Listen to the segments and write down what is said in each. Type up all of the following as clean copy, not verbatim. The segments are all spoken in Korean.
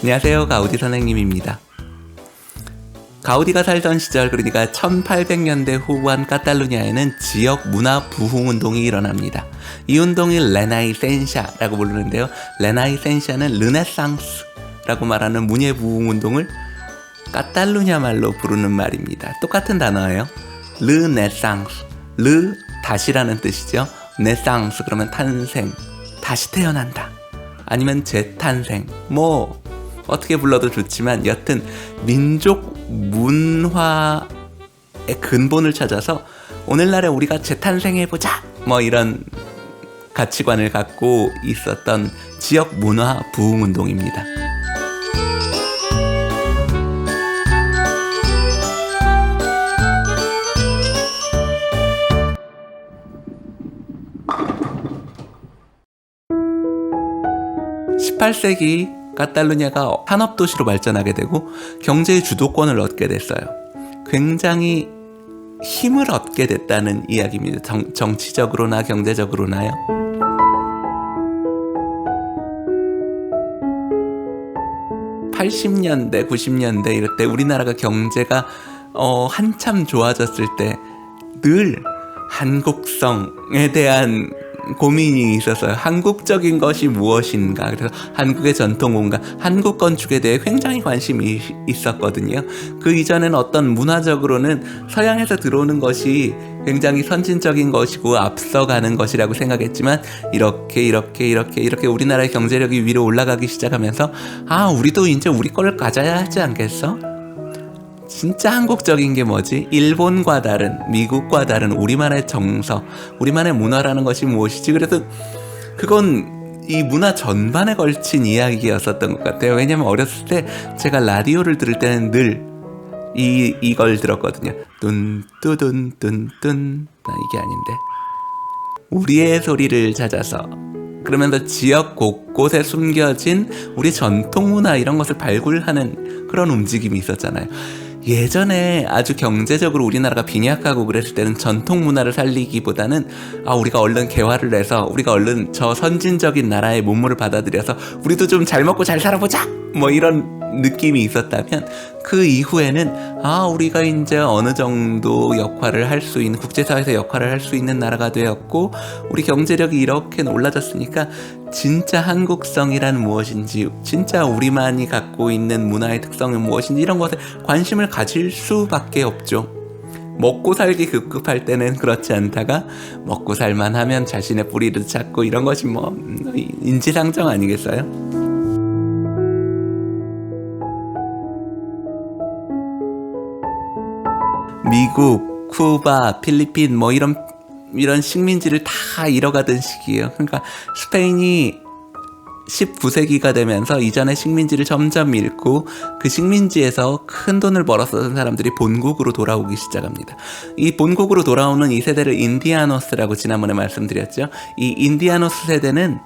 안녕하세요, 가우디 선생님입니다. 가우디가 살던 시절, 그러니까 1800년대 후반 카탈루냐에는 지역 문화 부흥운동이 일어납니다. 이 운동이 레나이센샤라고 부르는데요. 레나이센샤는 르네상스라고 말하는 문예 부흥운동을 카탈루냐 말로 부르는 말입니다. 똑같은 단어예요. 르네상스, 르 다시라는 뜻이죠. 네상스 그러면 탄생, 다시 태어난다, 아니면 재탄생, 뭐 어떻게 불러도 좋지만 여튼 민족 문화의 근본을 찾아서 오늘날에 우리가 재탄생해보자, 뭐 이런 가치관을 갖고 있었던 지역 문화 부흥운동입니다. (18세기) 카탈루냐가 산업도시로 발전하게 되고 경제의 주도권을 얻게 됐어요. 굉장히 힘을 얻게 됐다는 이야기입니다. 정치적으로나 경제적으로나요. (80년대) (90년대) 이럴 때 우리나라가 경제가 한참 좋아졌을 때 늘 한국성에 대한 고민이 있었어요. 한국적인 것이 무엇인가. 그래서 한국의 전통문화, 한국 건축에 대해 굉장히 관심이 있었거든요. 그 이전에는 어떤 문화적으로는 서양에서 들어오는 것이 굉장히 선진적인 것이고 앞서가는 것이라고 생각했지만 이렇게 우리나라의 경제력이 위로 올라가기 시작하면서 우리도 이제 우리 걸 가져야 하지 않겠어? 진짜 한국적인 게 뭐지? 일본과 다른, 미국과 다른 우리만의 정서, 우리만의 문화라는 것이 무엇이지? 그래서 그건 이 문화 전반에 걸친 이야기였었던 것 같아요. 왜냐면 어렸을 때 제가 라디오를 들을 때는 늘 이걸 들었거든요. 뚠뚜둔뚠뚠. 이게 아닌데. 우리의 소리를 찾아서. 그러면서 지역 곳곳에 숨겨진 우리 전통 문화 이런 것을 발굴하는 그런 움직임이 있었잖아요. 예전에 아주 경제적으로 우리나라가 빈약하고 그랬을 때는 전통 문화를 살리기보다는 우리가 얼른 개화를 내서 우리가 얼른 저 선진적인 나라의 문물을 받아들여서 우리도 좀 잘 먹고 잘 살아보자, 뭐 이런 느낌이 있었다면 그 이후에는 우리가 이제 어느 정도 역할을 할 수 있는, 국제사회에서 역할을 할 수 있는 나라가 되었고 우리 경제력이 이렇게 올라졌으니까 진짜 한국성이란 무엇인지, 진짜 우리만이 갖고 있는 문화의 특성은 무엇인지 이런 것에 관심을 가질 수밖에 없죠. 먹고 살기 급급할 때는 그렇지 않다가 먹고 살만 하면 자신의 뿌리를 찾고 이런 것이 뭐 인지상정 아니겠어요? 미국, 쿠바, 필리핀 뭐 이런 식민지를 다 잃어가던 시기예요. 그러니까 스페인이 19세기가 되면서 이전의 식민지를 점점 잃고 그 식민지에서 큰 돈을 벌었던 사람들이 본국으로 돌아오기 시작합니다. 이 본국으로 돌아오는 이 세대를 인디아노스라고 지난번에 말씀드렸죠. 이 인디아노스 세대는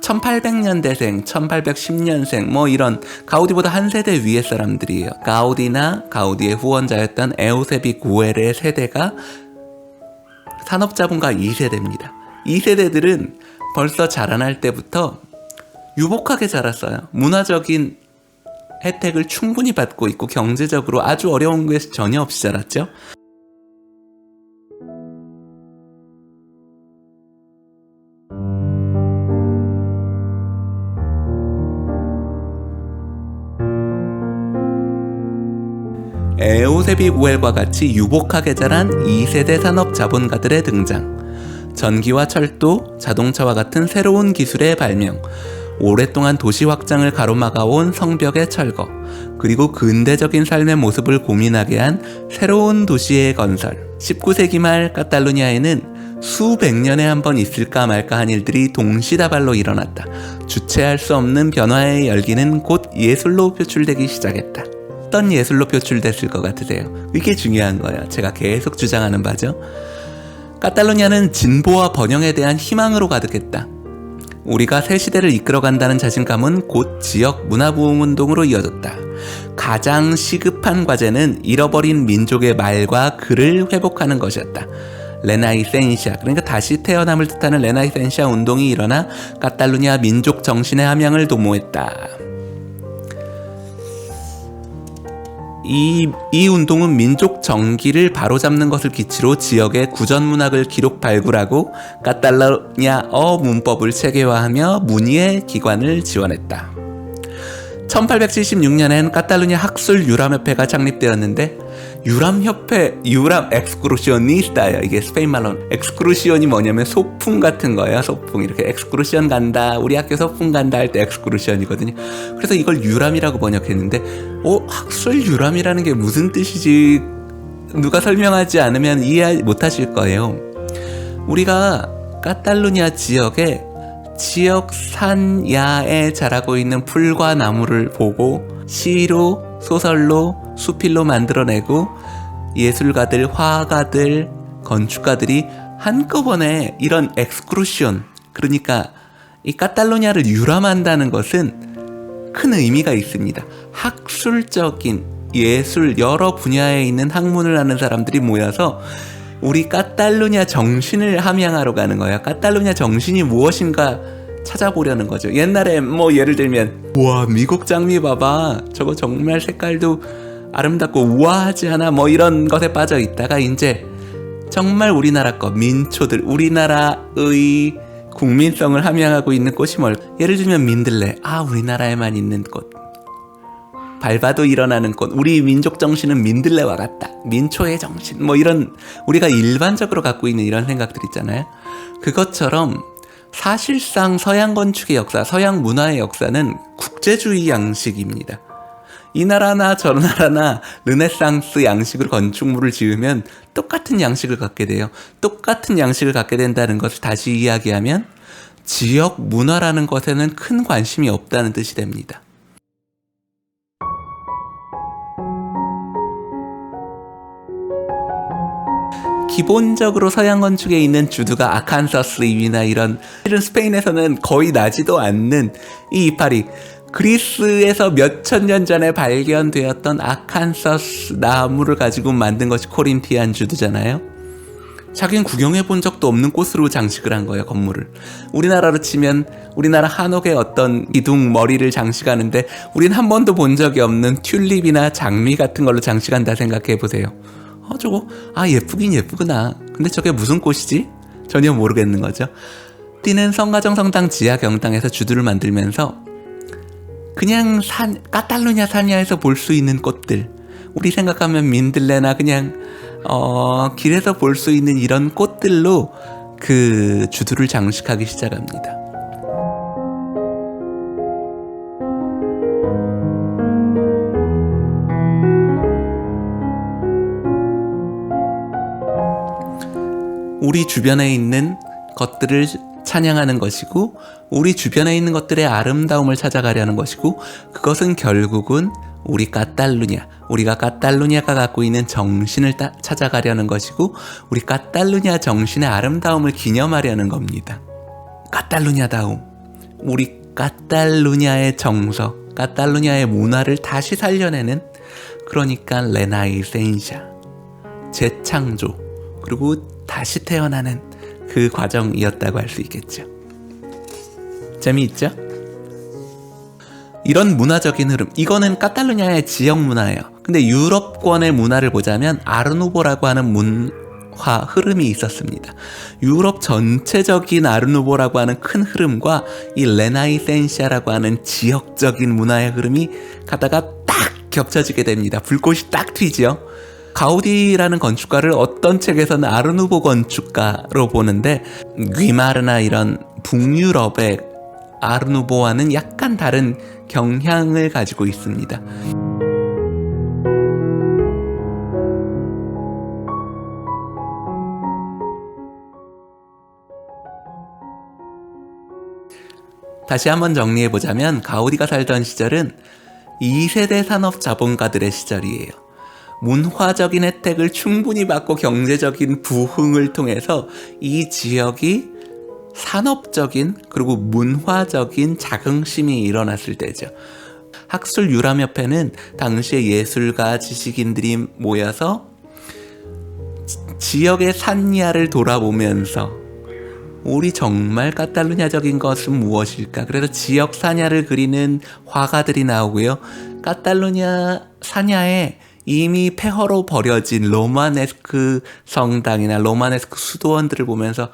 1800년대생, 1810년생 뭐 이런 가우디보다 한 세대 위의 사람들이에요. 가우디나 가우디의 후원자였던 에우세비 구에르의 세대가 산업자본가 2세대입니다. 이 세대들은 벌써 자라날 때부터 유복하게 자랐어요. 문화적인 혜택을 충분히 받고 있고 경제적으로 아주 어려운 것이 전혀 없이 자랐죠. 에우세비 구엘과 같이 유복하게 자란 2세대 산업 자본가들의 등장, 전기와 철도, 자동차와 같은 새로운 기술의 발명, 오랫동안 도시 확장을 가로막아온 성벽의 철거, 그리고 근대적인 삶의 모습을 고민하게 한 새로운 도시의 건설. 19세기 말 카탈루냐에는 수백 년에 한 번 있을까 말까 한 일들이 동시다발로 일어났다. 주체할 수 없는 변화의 열기는 곧 예술로 표출되기 시작했다. 어떤 예술로 표출됐을 것 같으세요? 이게 중요한 거예요. 제가 계속 주장하는 바죠. 카탈루냐는 진보와 번영에 대한 희망으로 가득했다. 우리가 새 시대를 이끌어간다는 자신감은 곧 지역 문화부흥운동으로 이어졌다. 가장 시급한 과제는 잃어버린 민족의 말과 글을 회복하는 것이었다. 레나이센샤, 그러니까 다시 태어남을 뜻하는 레나이센샤 운동이 일어나 카탈루냐 민족 정신의 함양을 도모했다. 이 운동은 민족 정기를 바로잡는 것을 기치로 지역의 구전문학을 기록 발굴하고 카탈루냐어 문법을 체계화하며 문의의 기관을 지원했다. 1876년엔 카탈루냐 학술 유람협회가 창립되었는데 유람 엑스크루시오니스타예요. 이게 스페인 말로 엑스크루시온이 뭐냐면 소풍 같은 거예요. 소풍 이렇게 엑스크루시온 간다, 우리 학교 소풍 간다 할 때 엑스크루시온이거든요. 그래서 이걸 유람이라고 번역했는데 학술 유람이라는 게 무슨 뜻이지 누가 설명하지 않으면 이해 못하실 거예요. 우리가 카탈루냐 지역에 지역 산야에 자라고 있는 풀과 나무를 보고 시로, 소설로, 수필로 만들어내고 예술가들, 화가들, 건축가들이 한꺼번에 이런 엑스크루시온, 그러니까 이 카탈루냐를 유람한다는 것은 큰 의미가 있습니다. 학술적인 예술 여러 분야에 있는 학문을 하는 사람들이 모여서 우리 카탈루냐 정신을 함양하러 가는 거예요. 카탈루냐 정신이 무엇인가 찾아보려는 거죠. 옛날에 예를 들면 우와 미국 장미 봐봐, 저거 정말 색깔도 아름답고 우아하지 않아, 이런 것에 빠져 있다가 이제 정말 우리나라 것, 민초들, 우리나라의 국민성을 함양하고 있는 꽃이 예를 들면 민들레, 우리나라에만 있는 꽃, 밟아도 일어나는 꽃, 우리 민족 정신은 민들레와 같다, 민초의 정신, 이런 우리가 일반적으로 갖고 있는 이런 생각들 있잖아요. 그것처럼 사실상 서양 건축의 역사, 서양 문화의 역사는 국제주의 양식입니다. 이 나라나 저 나라나 르네상스 양식으로 건축물을 지으면 똑같은 양식을 갖게 돼요. 똑같은 양식을 갖게 된다는 것을 다시 이야기하면 지역 문화라는 것에는 큰 관심이 없다는 뜻이 됩니다. 기본적으로 서양 건축에 있는 주두가 아칸서스 잎이나 이런, 실은 스페인에서는 거의 나지도 않는 이 이파리, 그리스에서 몇천 년 전에 발견되었던 아칸서스 나무를 가지고 만든 것이 코린티안 주두잖아요. 자기는 구경해 본 적도 없는 꽃으로 장식을 한 거예요, 건물을. 우리나라로 치면 우리나라 한옥의 어떤 기둥 머리를 장식하는데 우린 한 번도 본 적이 없는 튤립이나 장미 같은 걸로 장식한다 생각해 보세요. 저거 예쁘긴 예쁘구나. 근데 저게 무슨 꽃이지? 전혀 모르겠는 거죠. 띠는 성가정 성당 지하 경당에서 주두를 만들면서 그냥 카탈루냐 산야에서 볼 수 있는 꽃들, 우리 생각하면 민들레나 그냥 길에서 볼 수 있는 이런 꽃들로 그 주두를 장식하기 시작합니다. 우리 주변에 있는 것들을 찬양하는 것이고 우리 주변에 있는 것들의 아름다움을 찾아가려는 것이고, 그것은 결국은 우리가 카탈루냐가 갖고 있는 정신을 찾아가려는 것이고 우리 카탈루냐 정신의 아름다움을 기념하려는 겁니다. 카탈루냐다움, 우리 카탈루냐의 정서, 카탈루냐의 문화를 다시 살려내는, 그러니까 레나이센샤, 재창조, 그리고 다시 태어나는 그 과정이었다고 할 수 있겠죠. 재미있죠? 이런 문화적인 흐름, 이거는 카탈루냐의 지역 문화예요. 근데 유럽권의 문화를 보자면 아르누보라고 하는 문화 흐름이 있었습니다. 유럽 전체적인 아르누보라고 하는 큰 흐름과 이 레나이센샤라고 하는 지역적인 문화의 흐름이 가다가 딱 겹쳐지게 됩니다. 불꽃이 딱 튀죠. 가우디라는 건축가를 어떤 책에서는 아르누보 건축가로 보는데, 귀마르나 이런 북유럽의 아르누보와는 약간 다른 경향을 가지고 있습니다. 다시 한번 정리해보자면 가우디가 살던 시절은 2세대 산업 자본가들의 시절이에요. 문화적인 혜택을 충분히 받고 경제적인 부흥을 통해서 이 지역이 산업적인 그리고 문화적인 자긍심이 일어났을 때죠. 학술 유람협회는 당시에 예술가, 지식인들이 모여서 지역의 산야를 돌아보면서 우리 정말 카탈루냐적인 것은 무엇일까? 그래서 지역 산야를 그리는 화가들이 나오고요. 카탈루냐 산야에 이미 폐허로 버려진 로마네스크 성당이나 로마네스크 수도원들을 보면서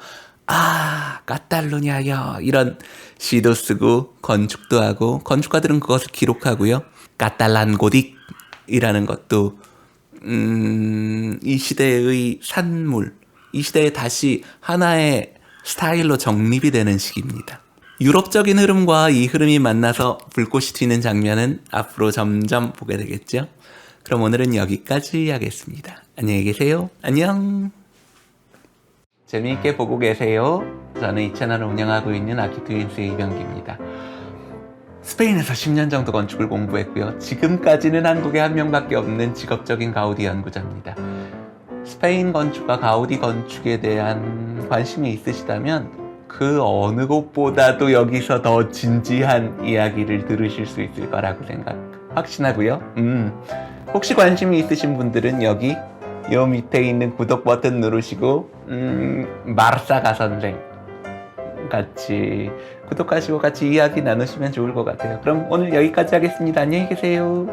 까탈루냐여 이런 시도 쓰고 건축도 하고, 건축가들은 그것을 기록하고요. 까탈란 고딕이라는 것도 이 시대의 산물, 이 시대에 다시 하나의 스타일로 정립이 되는 시기입니다. 유럽적인 흐름과 이 흐름이 만나서 불꽃이 튀는 장면은 앞으로 점점 보게 되겠죠. 그럼 오늘은 여기까지 하겠습니다. 안녕히 계세요. 안녕. 재미있게 보고 계세요. 저는 이 채널을 운영하고 있는 아키트윈스의 이병기입니다. 스페인에서 10년 정도 건축을 공부했고요. 지금까지는 한국에 한 명밖에 없는 직업적인 가우디 연구자입니다. 스페인 건축과 가우디 건축에 대한 관심이 있으시다면 그 어느 곳보다도 여기서 더 진지한 이야기를 들으실 수 있을 거라고 확신하고요. 혹시 관심이 있으신 분들은 여기 요 밑에 있는 구독 버튼 누르시고 마르사가 선생 같이 구독하시고 같이 이야기 나누시면 좋을 것 같아요. 그럼 오늘 여기까지 하겠습니다. 안녕히 계세요.